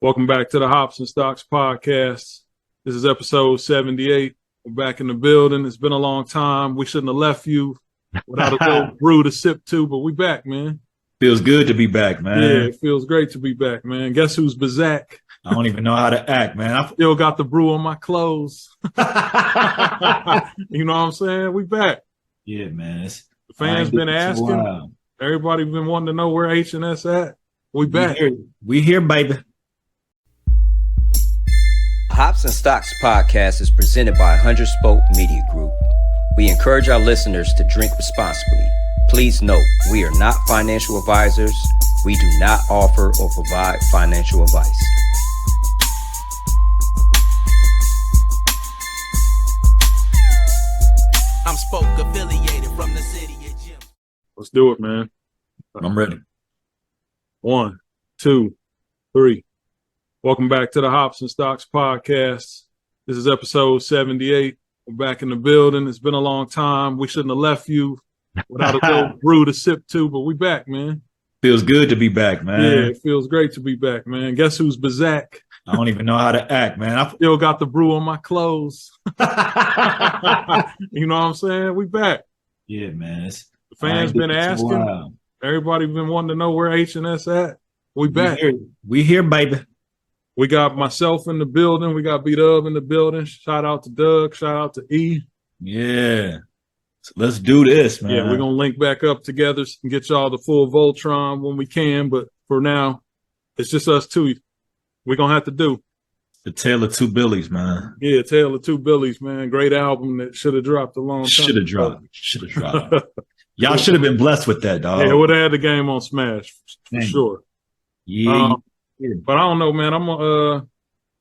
Welcome back to the Hops and Stocks podcast. This is episode 78. We're back in the building. It's been a long time. We shouldn't have left you without a little brew to sip to, but we back, man. Feels good to be back, man. Yeah, it feels great to be back, man. Guess who's Bazak? I don't even know how to act, man. I still got the brew on my clothes. You know what I'm saying? We back. Yeah, man. The fans been asking. Everybody been wanting to know where H&S at. We back. We here, baby. Hops and Stocks podcast is presented by 100 Spoke Media Group. We encourage our listeners to drink responsibly. Please note, we are not financial advisors. We do not offer or provide financial advice. I'm Spoke affiliated from the city of Jim. Let's do it, man. I'm ready. 1, 2, 3. Welcome back to the Hops and Stocks podcast. This is episode 78. We're back in the building. It's been a long time. We shouldn't have left you without a little brew to sip to, but we back, man. Feels good to be back, man. Yeah, it feels great to be back, man. Guess who's Bazak? I don't even know how to act, man. I still got the brew on my clothes. You know what I'm saying? We back. Yeah, man. The fans been asking. Everybody been wanting to know where H&S at. We back. We here, baby. We got myself in the building. We got B-Dub in the building. Shout out to Doug. Shout out to E. Yeah. So let's do this, man. Yeah, we're going to link back up together and get y'all the full Voltron when we can. But for now, it's just us two. We're going to have to do. The Tale of Two Billies, man. Yeah, Tale of Two Billies, man. Great album that should have dropped a long time. Should have dropped. Y'all should have been blessed with that, dog. Yeah, it would have had the game on Smash, for sure. Yeah. But I don't know, man. I'm gonna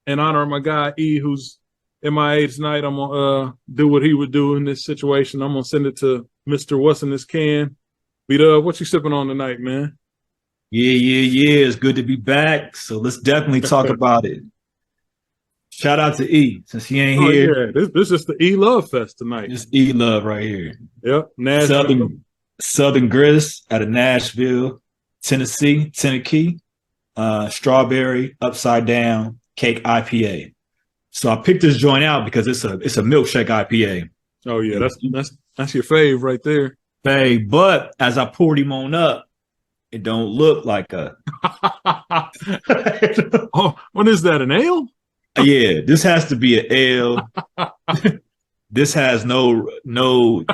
in honor of my guy E, who's MIA tonight, I'm gonna do what he would do in this situation. I'm gonna send it to Mr. What's in This Can. B-Dub, what you sipping on tonight, man? Yeah. It's good to be back. So let's definitely talk about it. Shout out to E, since he ain't here. Yeah, this is the E Love Fest tonight. It's E Love right here. Yep, Nashville. Southern Grist out of Nashville, Tennessee. Strawberry upside down cake IPA. So I picked this joint out because it's a milkshake IPA. Oh yeah, that's your fave right there. Fave, but as I poured him on up, it don't look like a. Oh, what is that? An ale? Yeah, this has to be an ale. This has no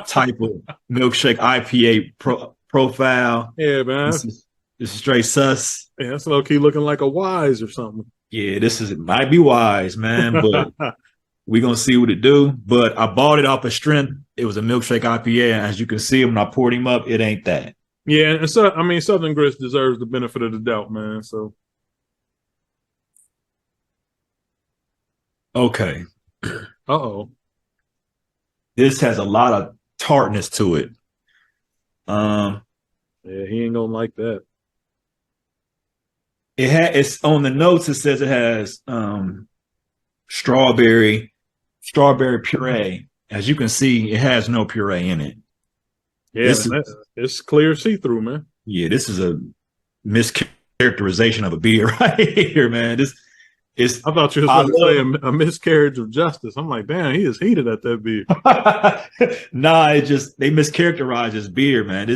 type of milkshake IPA profile. Yeah, man. This is straight sus. Yeah, that's low key looking like a Wise or something. Yeah, might be Wise, man, but we're gonna see what it do. But I bought it off of strength. It was a milkshake IPA, and as you can see, when I poured him up, it ain't that. Yeah, and so I mean, Southern Grist deserves the benefit of the doubt, man. So okay. Uh-oh. This has a lot of tartness to it. Yeah, he ain't gonna like that. It's on the notes. It says it has strawberry puree. As you can see, it has no puree in it. Yeah, it's clear see-through, man. Yeah, this is a mischaracterization of a beer right here, man. I thought you was going to say a miscarriage of justice. I'm like, damn, he is heated at that beer. Nah, they mischaracterize this beer, man.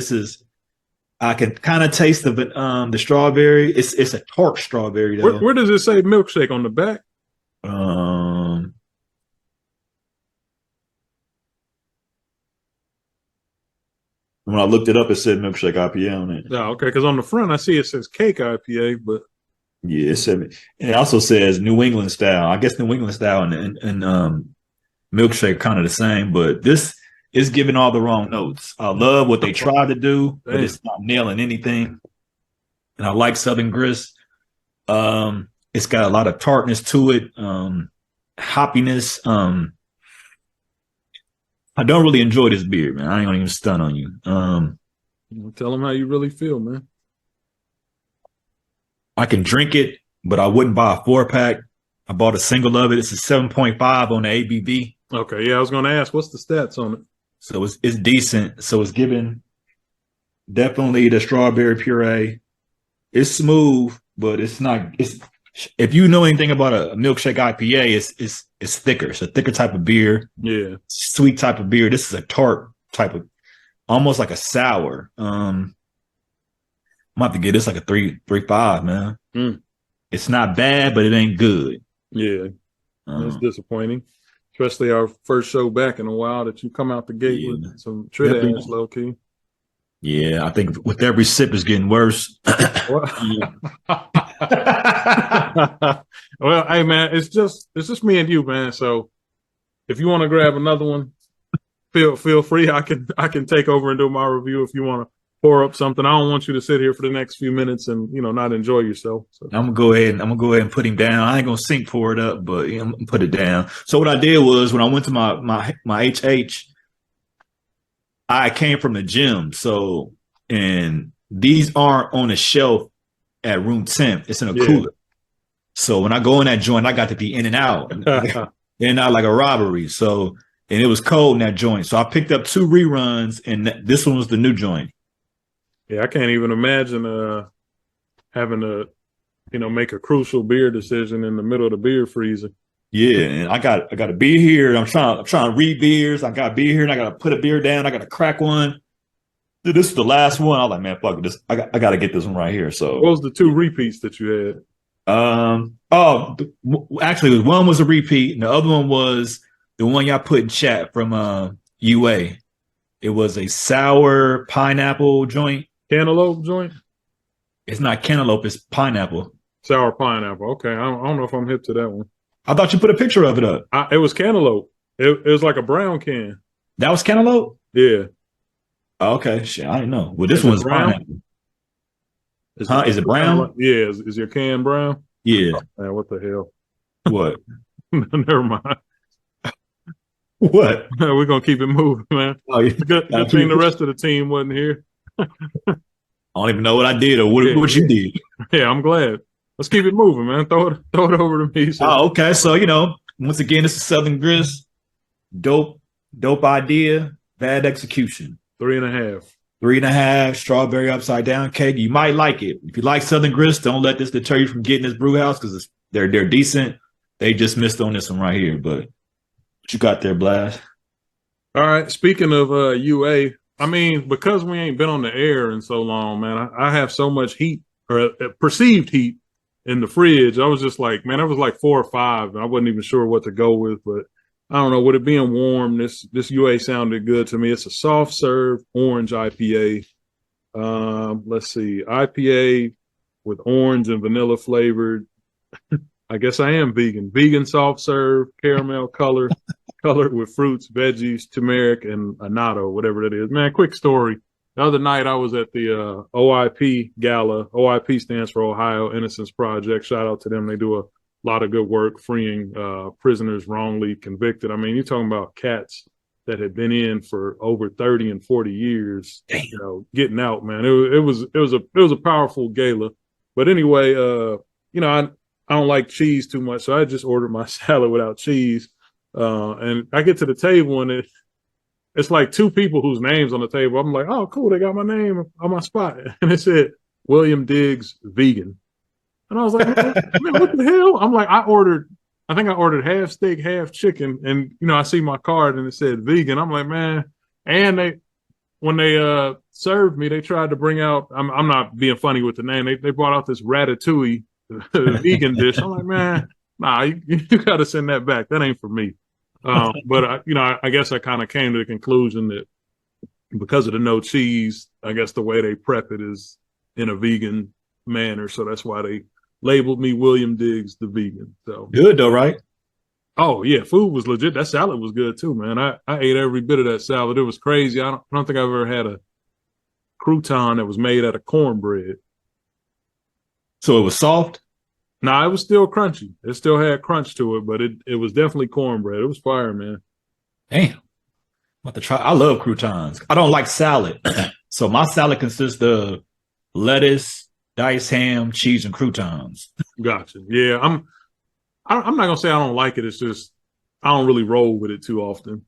I can kind of taste the strawberry. It's a tart strawberry though. Where does it say milkshake on the back? When I looked it up, it said milkshake IPA on it. Oh, okay. Because on the front, I see it says cake IPA, but yeah, it also says New England style. I guess New England style and milkshake kind of the same, but this is giving all the wrong notes. I love what they try to do, but it's not nailing anything. And I like Southern Grist. It's got a lot of tartness to it, hoppiness. I don't really enjoy this beer, man. I ain't gonna even stun on you. Tell them how you really feel, man. I can drink it, but I wouldn't buy a 4-pack. I bought a single of it. It's a 7.5 on the ABV. Okay, yeah, I was gonna ask, what's the stats on it? So it's decent. So it's giving definitely the strawberry puree. It's smooth, but it's if you know anything about a milkshake IPA, it's thicker. It's a thicker type of beer. Yeah. Sweet type of beer. This is a tart type of, almost like a sour. I'm about to get this like a 3.5, man. Mm. It's not bad, but it ain't good. Yeah. That's disappointing. Especially our first show back in a while that you come out the gate with some trit ass low key. Yeah, I think with every sip it's getting worse. Well, hey man, it's just me and you, man. So if you want to grab another one, feel free. I can take over and do my review if you want to pour up something. I don't want you to sit here for the next few minutes and not enjoy yourself. So. I'm gonna go ahead and put him down. I ain't gonna sink pour it up, but I'm gonna put it down. So what I did was when I went to my HH, I came from the gym, and these aren't on a shelf at room temp. It's in a cooler. So when I go in that joint, I got to be in and out, in and out like a robbery. So, and it was cold in that joint. So I picked up 2 reruns, and this one was the new joint. Yeah, I can't even imagine having to, make a crucial beer decision in the middle of the beer freezer. Yeah, and I got to be here. I'm trying to read beers. I got to be here, and I got to put a beer down. I got to crack one. Dude, this is the last one. I was like, man, fuck it. I got to get this one right here. So, what was the 2 repeats that you had? Actually, one was a repeat, and the other one was the one y'all put in chat from UA. It was a sour pineapple joint. Cantaloupe joint? It's not cantaloupe. It's pineapple. Sour pineapple. Okay, I don't know if I'm hip to that one. I thought you put a picture of it up. It was cantaloupe. It was like a brown can. That was cantaloupe? Yeah. Oh, okay. Shit, I didn't know. Well, this one's pineapple. Is it brown? Yeah. Is your can brown? Yeah. Oh, man, what the hell? What? Never mind. What? We're going to keep it moving, man. Oh, yeah. Good thing the rest of the team wasn't here. I don't even know what I did or what you did. Yeah, I'm glad. Let's keep it moving, man. Throw it over to me. So. Oh, okay. So, once again, this is Southern Grist. Dope idea, bad execution. 3.5. 3.5 strawberry upside down cake. You might like it. If you like Southern Grist, don't let this deter you from getting this brew house because they're decent. They just missed on this one right here. But what you got there, Blast? All right. Speaking of UA, I mean, because we ain't been on the air in so long, man, I have so much heat or perceived heat in the fridge. I was just like, man, it was like 4 or 5, and I wasn't even sure what to go with. But I don't know. With it being warm, this UA sounded good to me. It's a soft serve orange IPA. Let's see, IPA with orange and vanilla flavored. I guess I am vegan. Vegan soft serve, caramel colored with fruits, veggies, turmeric, and annatto, whatever that is. Man, quick story. The other night I was at the OIP gala. OIP stands for Ohio Innocence Project. Shout out to them. They do a lot of good work freeing prisoners wrongly convicted. I mean, you're talking about cats that had been in for over 30 and 40 years, getting out, man. It was a powerful gala. But anyway, I don't like cheese too much, so I just ordered my salad without cheese. And I get to the table and it's like 2 people whose names on the table. I'm like, oh, cool, they got my name on my spot. And it said William Diggs vegan. And I was like, man, what the hell? I'm like, I think I ordered half steak, half chicken. And, I see my card and it said vegan. I'm like, man. And when they served me, they tried to bring out, I'm not being funny with the name. They brought out this ratatouille vegan dish. I'm like, man, nah, you got to send that back. That ain't for me. But I guess I kind of came to the conclusion that because of the no cheese, I guess the way they prep it is in a vegan manner. So that's why they labeled me William Diggs the vegan. So good though, right? Oh yeah, food was legit. That salad was good too, man. I ate every bit of that salad. It was crazy. I don't think I've ever had a crouton that was made out of cornbread. So it was soft? Nah, it was still crunchy. It still had crunch to it, but it was definitely cornbread. It was fire, man. Damn. I'm about to try. I love croutons. I don't like salad. So my salad consists of lettuce, diced ham, cheese, and croutons. Gotcha. Yeah, I'm not gonna say I don't like it. It's just I don't really roll with it too often.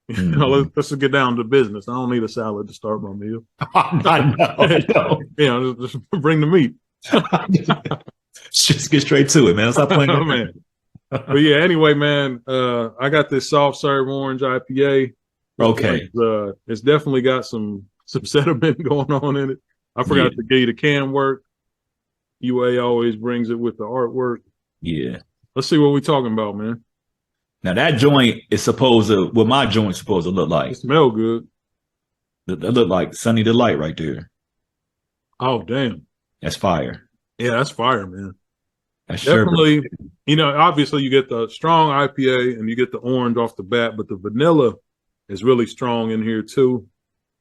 Let's just get down to business. I don't need a salad to start my meal. I know. Just bring the meat. Just get straight to it, man. Stop playing. Oh, man. But yeah, anyway, man, I got this soft serve orange IPA. Okay. It's definitely got some sediment going on in it. I forgot to give you the can work. UA always brings it with the artwork. Yeah. Let's see what we're talking about, man. Now that joint is supposed to, what my joint's supposed to look like. It smell good. That look like Sunny Delight right there. Oh, damn. That's fire. Yeah, that's fire, man. That's Definitely, you know, obviously you get the strong IPA and you get the orange off the bat, but the vanilla is really strong in here too.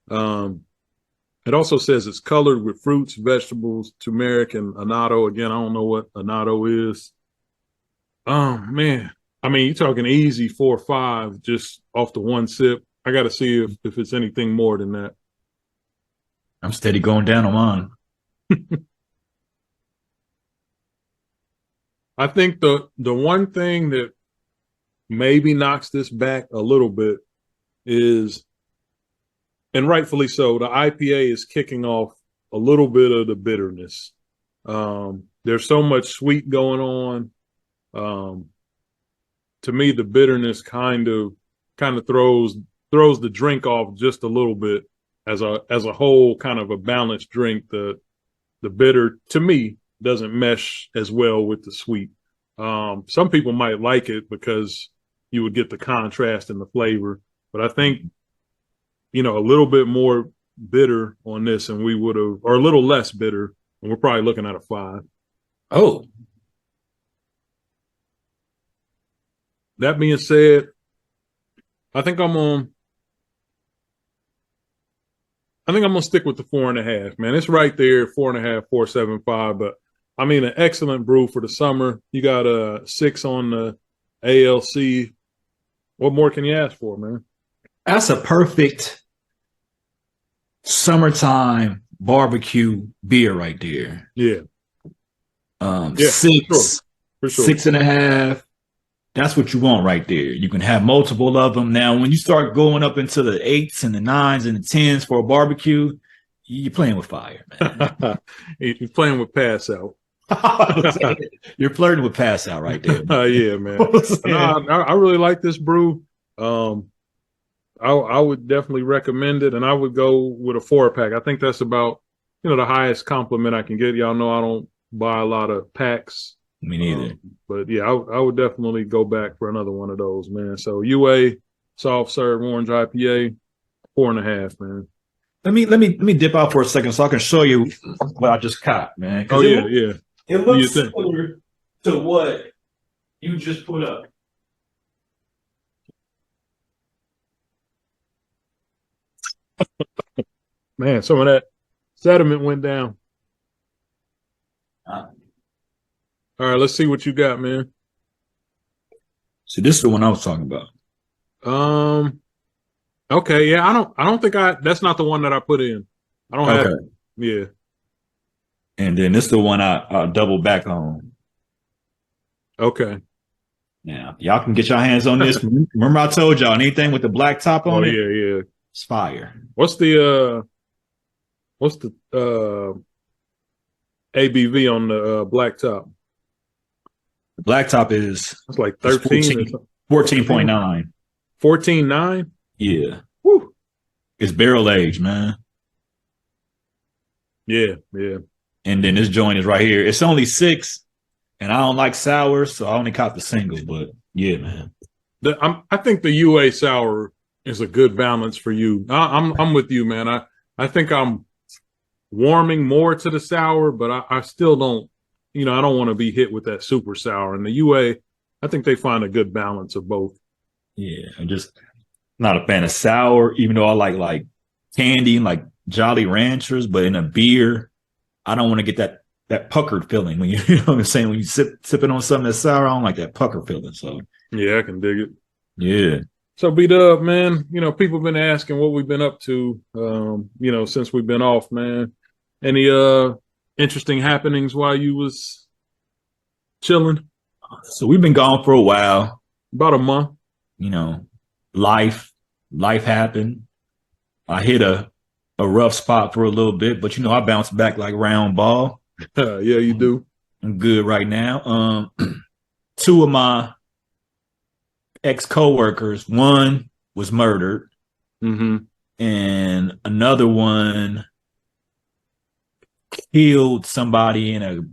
It also says it's colored with fruits, vegetables, turmeric, and annatto. Again, I don't know what annatto is. Oh, man. I mean, you're talking easy 4 or 5 just off the one sip. I got to see if it's anything more than that. I'm steady going down on mine. I think the one thing that maybe knocks this back a little bit is, and rightfully so, the IPA is kicking off a little bit of the bitterness. There's so much sweet going on. To me, the bitterness kind of throws the drink off just a little bit as a whole, kind of a balanced drink. The bitter, to me, doesn't mesh as well with the sweet. Some people might like it because you would get the contrast in the flavor, but I think, you know, a little bit more bitter on this and we would have, or a little less bitter, and we're probably looking at a 5. Oh, that being said, I think I'm gonna stick with the 4.5, man. It's right there, 4.5, 4.75, but I mean, an excellent brew for the summer. You got a 6 on the ALC. What more can you ask for, man? that's a perfect summertime barbecue beer right there. Yeah. Yeah, 6, for sure. 6.5. That's what you want right there. You can have multiple of them. Now, when you start going up into the 8s and the 9s and the 10s for a barbecue, you're playing with fire, man. You're playing with pass out. You're flirting with pass out right there. Yeah, man. No, I really like this brew. I would definitely recommend it, and I would go with a 4-pack. I think that's about, you know, the highest compliment I can get. Y'all know I don't buy a lot of packs. Me neither. But yeah, I would definitely go back for another one of those, man. So UA soft serve orange IPA, 4.5, man. Let me dip out for a second so I can show you what I just caught, man. Oh yeah, yeah. It looks similar to what you just put up. Man, some of that sediment went down. All right, let's see what you got, man. So this is the one I was talking about. Okay, yeah, I don't think that's not the one that I put in. I don't have it. Yeah. And then this is the one I double back on. Okay. Now, y'all can get your hands on this. Remember I told y'all anything with the black top on it? Yeah, yeah. It's fire. What's the ABV on the black top? The black top is it's like 13 14.9. 14.9? Yeah. Woo. It's barrel aged, man. Yeah, yeah. And then this joint is right here. It's only 6, and I don't like sours, so I only caught the single. But yeah, man. I think the UA sour is a good balance for you. I'm with you, man. I think I'm warming more to the sour, but I still don't, you know, I don't want to be hit with that super sour. And the UA, I think they find a good balance of both. Yeah, I'm just not a fan of sour, even though I like candy and like Jolly Ranchers, but in a beer, I don't want to get that puckered feeling when you know what I'm saying, when you sipping on something that's sour. I don't like that pucker feeling. So yeah, I can dig it. Yeah. So B-Dub, man, you know, people have been asking what we've been up to, you know, since we've been off, man. Any interesting happenings while you was chilling? So we've been gone for a while. About a month. You know, life happened. I hit a rough spot for a little bit, but you know, I bounced back like round ball. Yeah, you do. I'm good right now. Two of my ex coworkers, one was murdered, Mm-hmm. and another one killed somebody in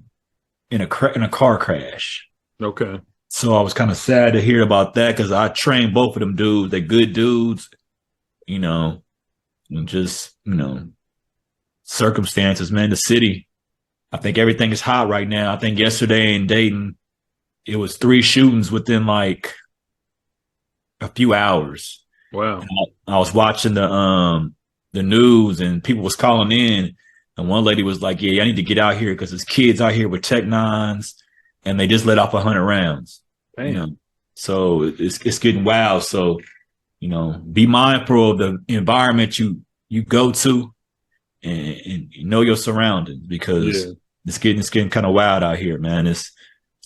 a car crash. Okay. So I was kind of sad to hear about that because I trained both of them dudes. They're good dudes, you know, and just circumstances, man. The city, I think everything is hot right now. I think yesterday in Dayton, it was 3 shootings within like a few hours. Wow. I was watching the news and people was calling in, and one lady was like, "Yeah, I need to get out here because there's kids out here with Tech Nines, and they just let off 100 rounds." Damn. You know, so it's getting wild. So be mindful of the environment you go to, and know your surroundings because it's getting kind of wild out here, man. It's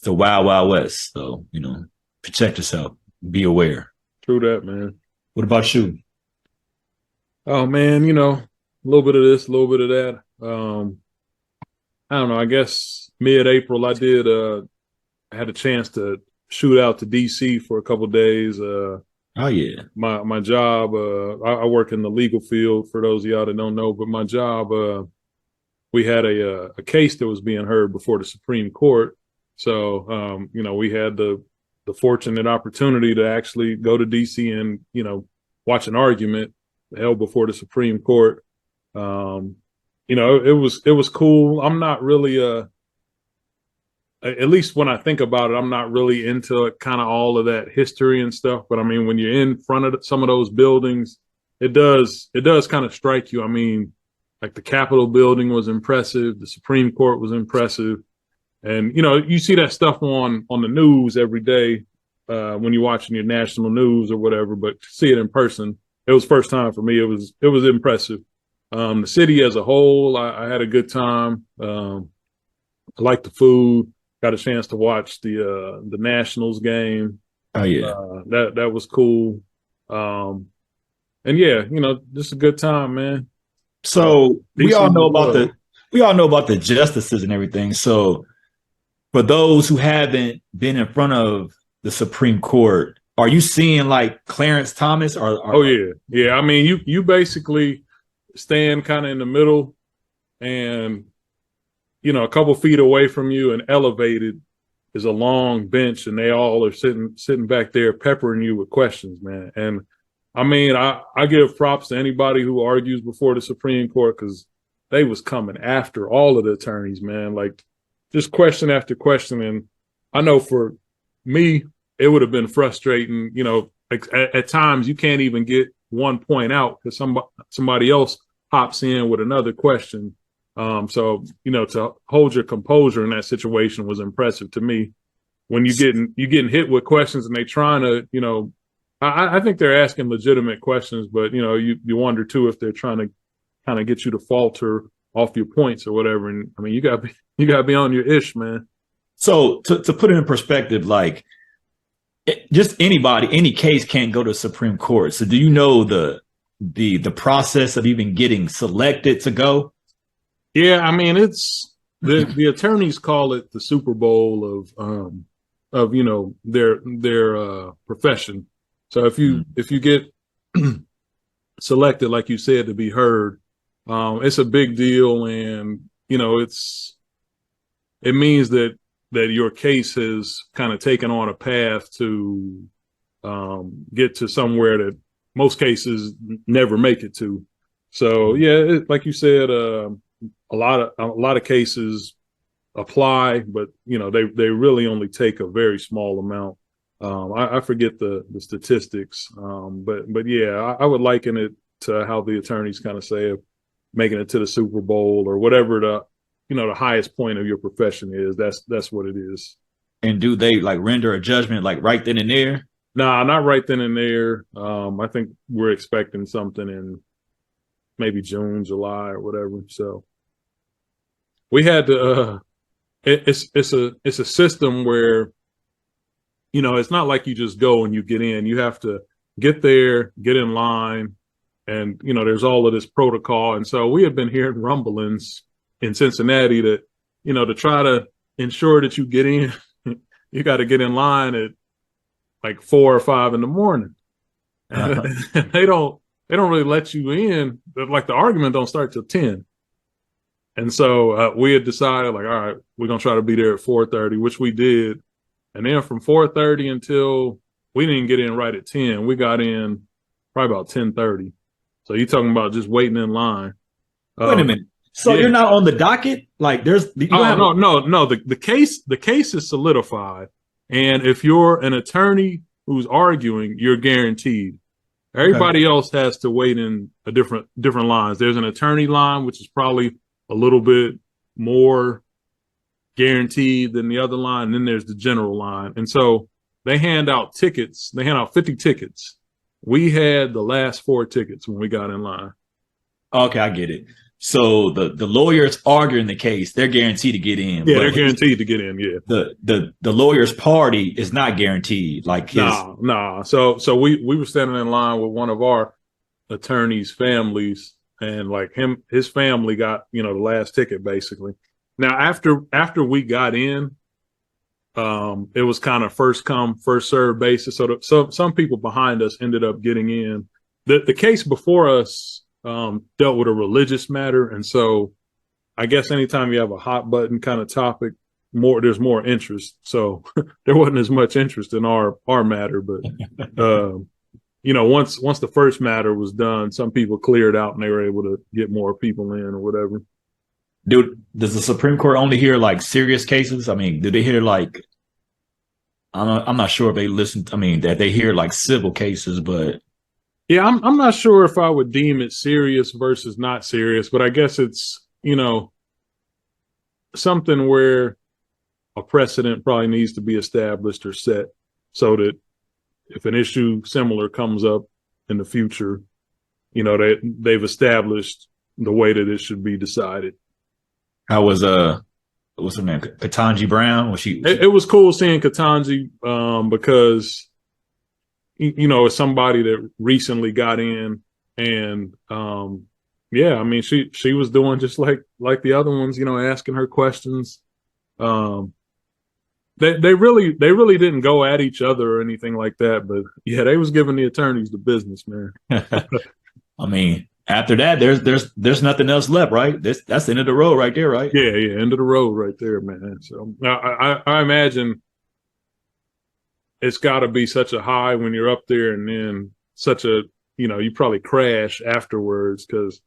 the wild west. So protect yourself, be aware. True that, man. What about you? Oh man, a little bit of this, a little bit of that. I don't know. I guess mid-April, I had a chance to shoot out to DC for a couple of days. Oh yeah. My job, I work in the legal field for those of y'all that don't know, but my job, we had a case that was being heard before the Supreme Court. So, we had the fortunate opportunity to actually go to DC and, watch an argument held before the Supreme Court. It was cool. I'm not really, at least when I think about it, I'm not really into kind of all of that history and stuff. But I mean, when you're in front of some of those buildings, it does kind of strike you. I mean, like the Capitol building was impressive. The Supreme Court was impressive. And, you see that stuff on the news every day when you're watching your national news or whatever. But to see it in person, it was first time for me. It was impressive. The city as a whole, I had a good time. I liked the food. Got a chance to watch the Nationals game. Oh yeah, that was cool. And yeah, just a good time, man. So we all know about the justices and everything. So for those who haven't been in front of the Supreme Court, are you seeing like Clarence Thomas? Oh yeah. I mean, you basically stand kind of in the middle, and a couple feet away from you and elevated is a long bench, and they all are sitting back there peppering you with questions, man. And I mean, I give props to anybody who argues before the Supreme Court because they was coming after all of the attorneys, man. Like just question after question. And I know for me, it would have been frustrating. At times you can't even get one point out because somebody else hops in with another question. So to hold your composure in that situation was impressive to me. When you getting hit with questions and they trying to, I think they're asking legitimate questions, but you wonder too if they're trying to kind of get you to falter off your points or whatever. And I mean, you gotta be on your ish, man. So to put it in perspective, like just any case can't go to the Supreme Court. So do you know the process of even getting selected to go? Yeah, I mean, it's the attorneys call it the Super Bowl of their profession. So if you get selected, like you said, to be heard, it's a big deal, and it means that your case has kind of taken on a path to get to somewhere that most cases never make it to. So yeah, like you said, a lot of cases apply, but they really only take a very small amount. I forget the statistics, but yeah, I would liken it to how the attorneys kind of say of making it to the Super Bowl or whatever the highest point of your profession is. That's what it is. And do they like render a judgment like right then and there? Nah, not right then and there. I think we're expecting something in maybe June, July, or whatever. So we had to. It's a system where it's not like you just go and you get in. You have to get there, get in line, and there's all of this protocol. And so we have been hearing rumblings in Cincinnati that to try to ensure that you get in, you got to get in line at like 4 or 5 in the morning. And they don't really let you in. Like the argument don't start till 10. And so we had decided, like, all right, we're gonna try to be there at 4:30, which we did. And then from 4:30 until we didn't get in right at 10, we got in probably about 10:30. So you're talking about just waiting in line. Wait a minute. So you're not on the docket? Like there's no. The case is solidified. And if you're an attorney who's arguing, you're guaranteed. Everybody else has to wait in a different lines. There's an attorney line, which is probably a little bit more guaranteed than the other line. And then there's the general line. And so they hand out tickets. They hand out 50 tickets. We had the last 4 tickets when we got in line. Okay, I get it. So the lawyers arguing the case, they're guaranteed to get in. Yeah, they're guaranteed to get in. Yeah. The lawyer's party is not guaranteed. Like nah. So we were standing in line with one of our attorney's families, and like his family got, the last ticket basically. Now after we got in, it was kind of first come, first served basis. So some people behind us ended up getting in. The case before us dealt with a religious matter, and so I guess anytime you have a hot button kind of topic, there's more interest. So there wasn't as much interest in our matter, but once the first matter was done, some people cleared out and they were able to get more people in or whatever. Dude, does the Supreme Court only hear like serious cases? I mean, do they hear like, I'm not sure if they listen. That they hear like civil cases, but yeah, I'm not sure if I would deem it serious versus not serious, but I guess it's, something where a precedent probably needs to be established or set so that if an issue similar comes up in the future, they've established the way that it should be decided. How was what's her name? Ketanji Brown? Was she? It was cool seeing Ketanji because it's somebody that recently got in, and she was doing just like the other ones, asking her questions. They really didn't go at each other or anything like that, but yeah, they was giving the attorneys the business, man. After that, there's nothing else left, right? That's the end of the road right there, right? Yeah, end of the road right there, man. So I imagine it's got to be such a high when you're up there, and then such a, you probably crash afterwards because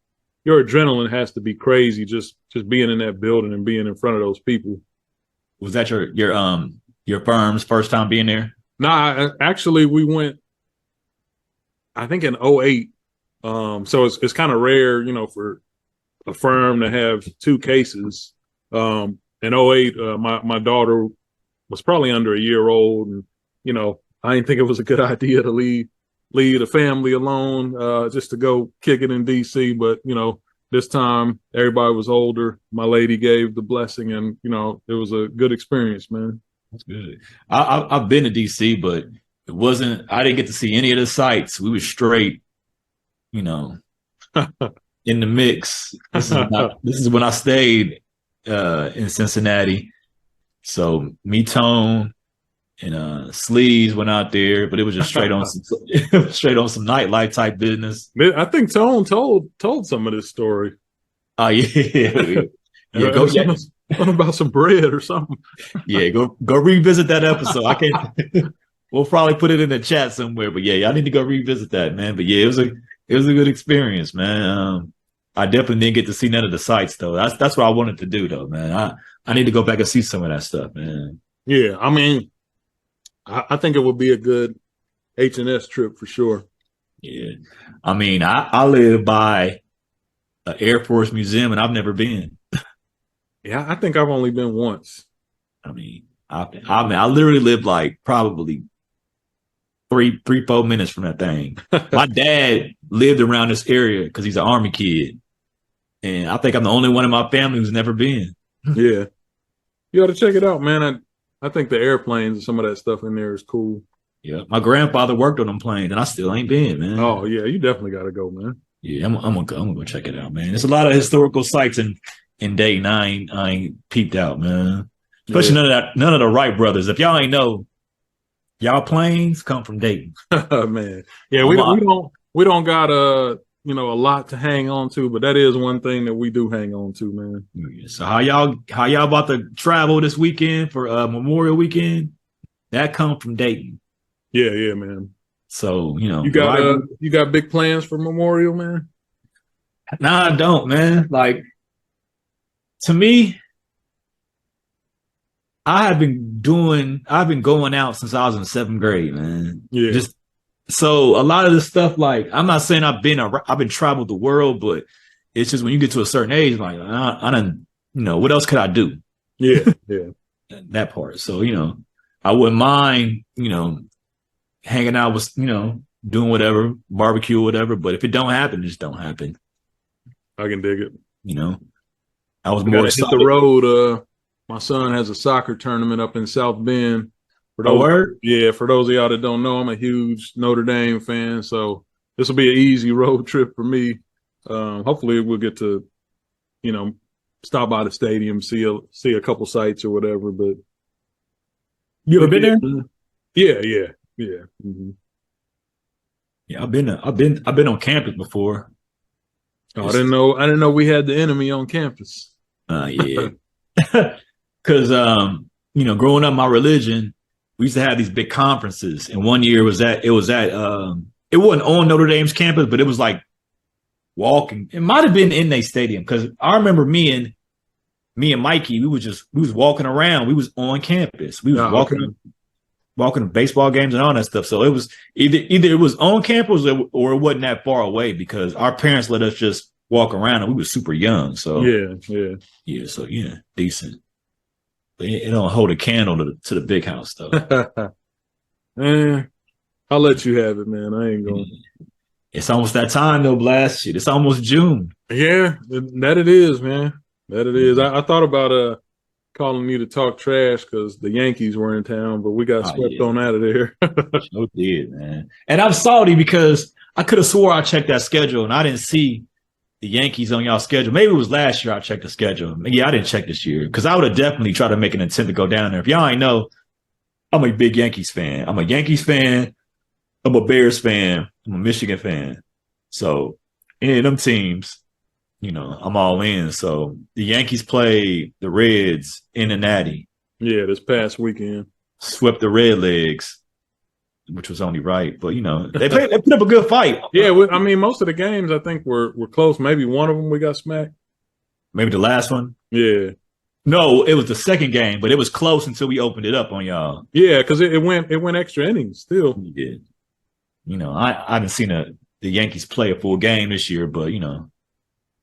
your adrenaline has to be crazy just being in that building and being in front of those people. Was that your firm's first time being there? Nah, actually we went, I think in 2008. So it's kind of rare, for a firm to have 2 cases. In 2008, my daughter was probably under a year old, and I didn't think it was a good idea to leave the family alone just to go kick it in DC. But this time everybody was older. My lady gave the blessing, and it was a good experience, man. That's good. I've been to DC, but I didn't get to see any of the sites. We were straight, in the mix. This is when I stayed in Cincinnati. So me, Tone, and Sleeves went out there, but it was just straight on some nightlife type business. I think Tone told some of this story. Oh yeah. Go something about some bread or something. Yeah, go revisit that episode. I can't. We'll probably put it in the chat somewhere, but yeah, I need to go revisit that, man. But yeah, it was a good experience, man. I definitely didn't get to see none of the sites though. That's what I wanted to do though, man. I need to go back and see some of that stuff, man. Yeah, I think it would be a good H&S trip for sure. Yeah. I live by an Air Force museum and I've never been. Yeah, I think I've only been once. I literally live like probably 3-4 minutes from that thing. My dad lived around this area because he's an Army kid. And I think I'm the only one in my family who's never been. Yeah. You ought to check it out, man. I think the airplanes and some of that stuff in there is cool. Yeah. My grandfather worked on them planes and I still ain't been, man. Oh, yeah. You definitely got to go, man. Yeah, I'm gonna go check it out, man. There's a lot of historical sites in Dayton I ain't peeped out, man. Especially none of the Wright brothers. If y'all ain't know, y'all planes come from Dayton. Man. Yeah, we don't got a lot to hang on to, but that is one thing that we do hang on to, man. So how y'all about to travel this weekend for Memorial Weekend? That come from Dayton. Yeah, man. So, you got big plans for Memorial, man? Nah, I don't, man. Like, to me, I've been going out since I was in 7th grade, man. Yeah. So a lot of this stuff, like, I'm not saying I've been traveled the world, but it's just when you get to a certain age, like, I don't, what else could I do? Yeah. That part. So, I wouldn't mind, hanging out with, doing whatever, barbecue or whatever. But if it don't happen, it just don't happen. I can dig it. I was more excited. Hit the road. My son has a soccer tournament up in South Bend. For those of y'all that don't know, I'm a huge Notre Dame fan, so this will be an easy road trip for me. Hopefully, we'll get to, stop by the stadium, see a couple sites or whatever. But you ever been there? Yeah. Mm-hmm. Yeah, I've been on campus before. Oh, I didn't know we had the enemy on campus. Yeah, because growing up, my religion, we used to have these big conferences, and one year it wasn't on Notre Dame's campus, but it was like walking. It might have been in their stadium because I remember me and Mikey, we was walking around. We was on campus. We was walking to baseball games and all that stuff. So it was either it was on campus or it wasn't that far away because our parents let us just walk around and we were super young. So yeah. So decent. But it don't hold a candle to the big house though. Man, I'll let you have it, man. I ain't going. It's almost that time though, Blast. Shit, it's almost June. Yeah, that it is, man. That it is. I thought about calling you to talk trash because the Yankees were in town, but we got swept on out of there. Sure did, man. And I'm salty because I could have swore I checked that schedule and I didn't see the Yankees on y'all schedule. Maybe it was last year I checked the schedule. Yeah, I didn't check this year because I would have definitely tried to make an attempt to go down there. If y'all ain't know, I'm a big Yankees fan. I'm a Yankees fan. I'm a Bears fan. I'm a Michigan fan. So, any of them teams, I'm all in. So, the Yankees played the Reds in the Natty. Yeah, this past weekend. Swept the Redlegs, which was only right. But, they put up a good fight. Yeah, most of the games, I think, were close. Maybe one of them we got smacked. Maybe the last one? Yeah. No, it was the second game, but it was close until we opened it up on y'all. Yeah, because it went extra innings still. We did. I haven't seen the Yankees play a full game this year, but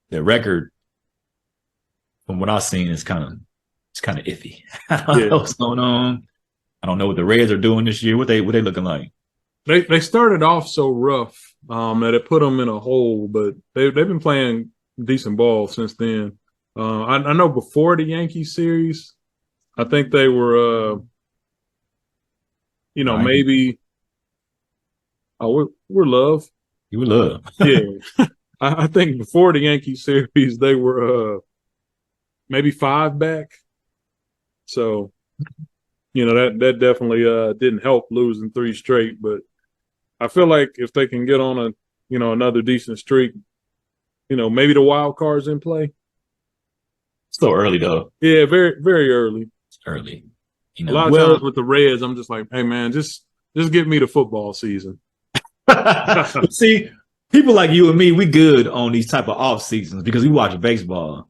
their record, from what I've seen, is kind of iffy. I don't know what's going on. I don't know what the Reds are doing this year. What they looking like? They started off so rough that it put them in a hole, but they've been playing decent ball since then. I know before the Yankees series, I think they were, maybe. Oh, we're love. You were love. Yeah. I think before the Yankees series, they were maybe 5 back. So, that definitely didn't help losing 3 straight. But I feel like if they can get on another decent streak, maybe the wild card's in play. Still early though. Yeah, very, very early. It's early. A lot of times with the Reds, I'm just like, hey man, just give me the football season. See, people like you and me, we good on these type of off seasons because we watch baseball.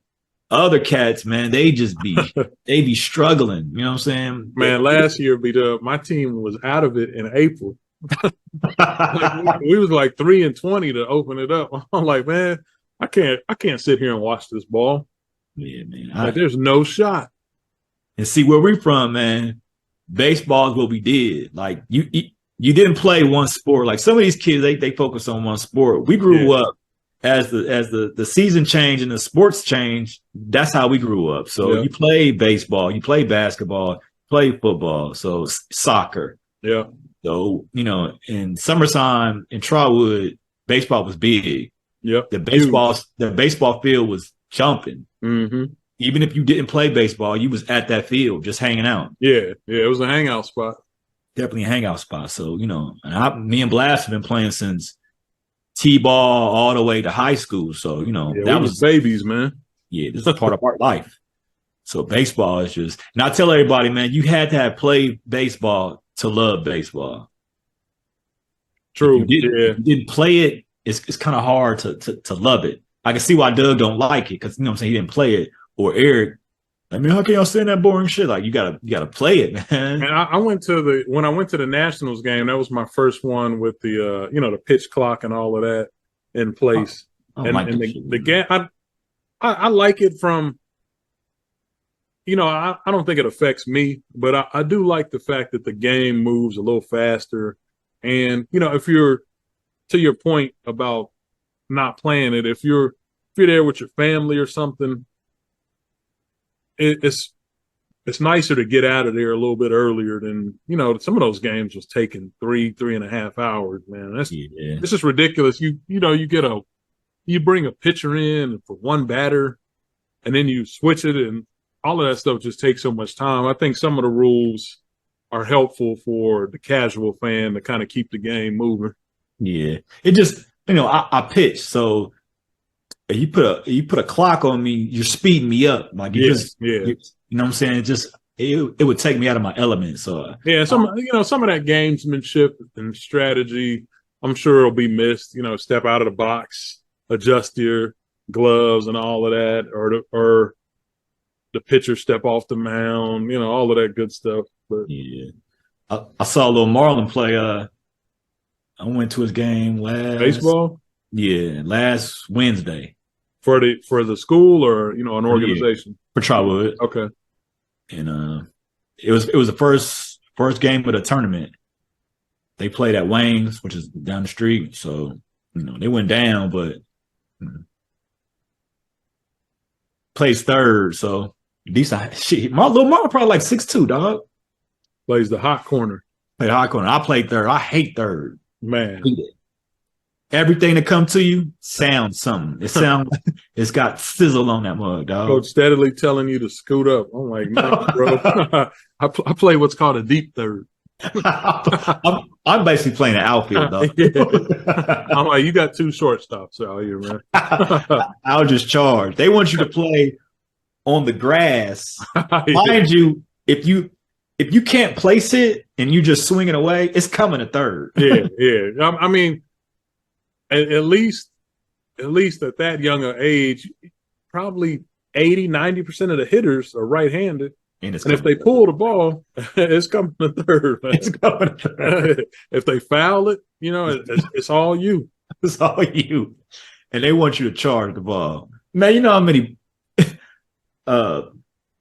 Other cats, man, they be struggling. You know what I'm saying? Man, last year my team was out of it in April. We was like 3-20 to open it up. I'm like, man, I can't sit here and watch this ball. Yeah, man. There's no shot. And see where we from, man. Baseball is what we did. Like you didn't play one sport. Like some of these kids, they focus on one sport. We grew up as the season changed and the sports changed. That's how we grew up. So you play baseball, you play basketball, play football. So soccer. Yeah. So, in summertime in Trotwood, baseball was big. Yep. The baseball field was jumping. Mm-hmm. even if you didn't play baseball, you was at that field just hanging out. Yeah, it was a hangout spot. Definitely a hangout spot. So, and me and Blast have been playing since T-ball all the way to high school. So, That was babies, man. Yeah, this is part of our life. So baseball is just, and I tell everybody, man, you had to have played baseball to love baseball. True. If you didn't play it, it's kind of hard to love it. I can see why Doug don't like it because, what I'm saying, he didn't play it. Or Eric, I mean, how can y'all stand that boring shit? Like, you gotta play it, man. And I went to when I went to the Nationals game, that was my first one with the the pitch clock and all of that in place. The game, I like it from, I don't think it affects me, but I do like the fact that the game moves a little faster. And, if you're, to your point about not playing it, if you're there with your family or something, it's nicer to get out of there a little bit earlier than, some of those games was taking 3.5 hours, man. This is ridiculous. You bring a pitcher in for one batter and then you switch it, and all of that stuff just takes so much time. I think some of the rules are helpful for the casual fan to kind of keep the game moving. Yeah. It just, I pitch, so you put a clock on me, you're speeding me up. Like, you know what I'm saying? It would take me out of my element. So some of that gamesmanship and strategy, I'm sure it'll be missed. Step out of the box, adjust your gloves and all of that, or the pitcher step off the mound, all of that good stuff. But I saw little Marlon play. I went to his game baseball. Yeah, last Wednesday. For the school or an organization? For Trotwood. Okay. And it was the first game of the tournament. They played at Wayne's, which is down the street. So, they went down, but plays third. So decent shit. My little Marlon probably like 6'2", dog. Plays the hot corner. Played hot corner. I played third. I hate third. Man. Everything that come to you sounds something. It's got sizzle on that mug, dog. Coach steadily telling you to scoot up. I'm like, no, bro. I play what's called a deep third. I'm basically playing an outfield, dog. I'm like, you got 2 shortstops out here, man. I'll just charge. They want you to play on the grass. Mind you, if you can't place it and you just swing it away, it's coming to third. Yeah. I mean, at least at that young age, probably 80-90% of the hitters are right-handed. And if they pull the ball, it's coming to third. Man. It's coming to third. If they foul it, it's all you. It's all you. And they want you to charge the ball. Man, you know how many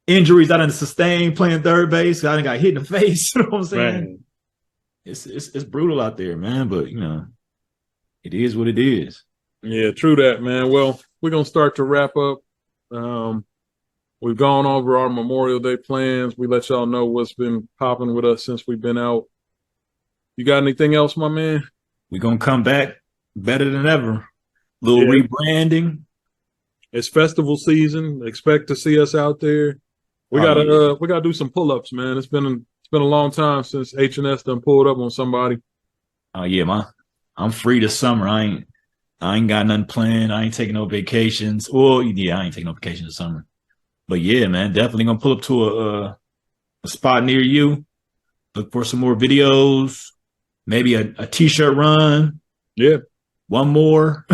injuries I done sustained playing third base? I done got hit in the face. You know what I'm saying? Man. It's brutal out there, man. But, it is what it is. Yeah, true that, man. Well, we're going to start to wrap up. We've gone over our Memorial Day plans. We let y'all know what's been popping with us since we've been out. You got anything else, my man? We're going to come back better than ever. Little rebranding. It's festival season. Expect to see us out there. We gotta do some pull-ups, man. It's been a long time since H&S done pulled up on somebody. Oh yeah, I'm free this summer. I ain't got nothing planned. I ain't taking no vacations. Well, yeah, I ain't taking no vacations this summer. But yeah, man, definitely gonna pull up to a spot near you. Look for some more videos. Maybe a t-shirt run. Yeah, one more.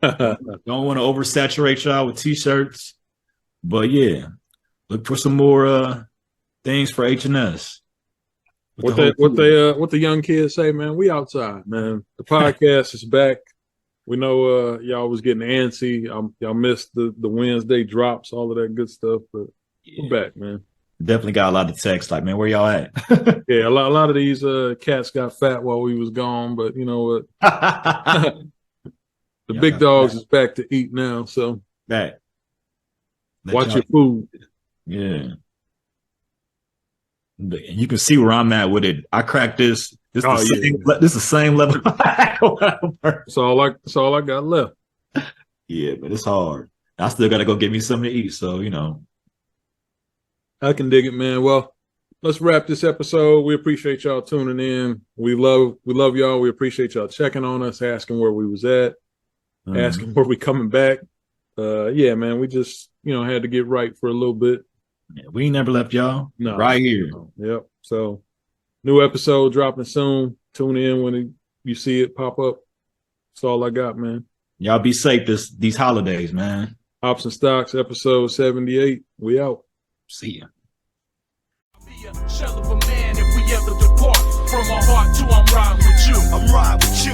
Don't want to oversaturate y'all with t-shirts, but yeah, look for some more things for H&S. What the young kids say, man, we outside, man. The podcast is back. We know y'all was getting antsy. Y'all missed the Wednesday drops, all of that good stuff, but we're back, man. Definitely got a lot of texts like, man, where y'all at? Yeah, a lot of these cats got fat while we was gone, but you know what? The big dogs is back to eat now, so back. Watch your food. Yeah. And you can see where I'm at with it. I cracked this. This is the same level. That's all I got left. Yeah, but it's hard. I still got to go get me something to eat. So, I can dig it, man. Well, let's wrap this episode. We appreciate y'all tuning in. We love y'all. We appreciate y'all checking on us, asking where we was at, asking where we coming back. Yeah, man, we just, had to get right for a little bit. Yeah, we ain't never left y'all. No. Right here. Yep. So new episode dropping soon. Tune in when you see it pop up. That's all I got, man. Y'all be safe these holidays, man. Hops and Stocks, episode 78. We out. See ya. Be a shell of a man if we ever depart. From my heart to I'm riding with you. I'm riding with you.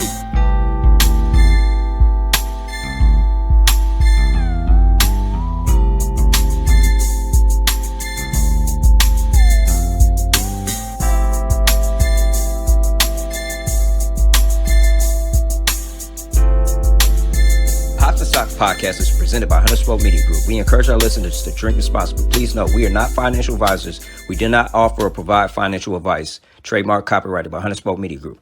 Hops and Stocks podcast is presented by Hunter Spoke Media Group. We encourage our listeners to drink responsibly. Please note, we are not financial advisors. We do not offer or provide financial advice. Trademark copyrighted by Hunter Spoke Media Group.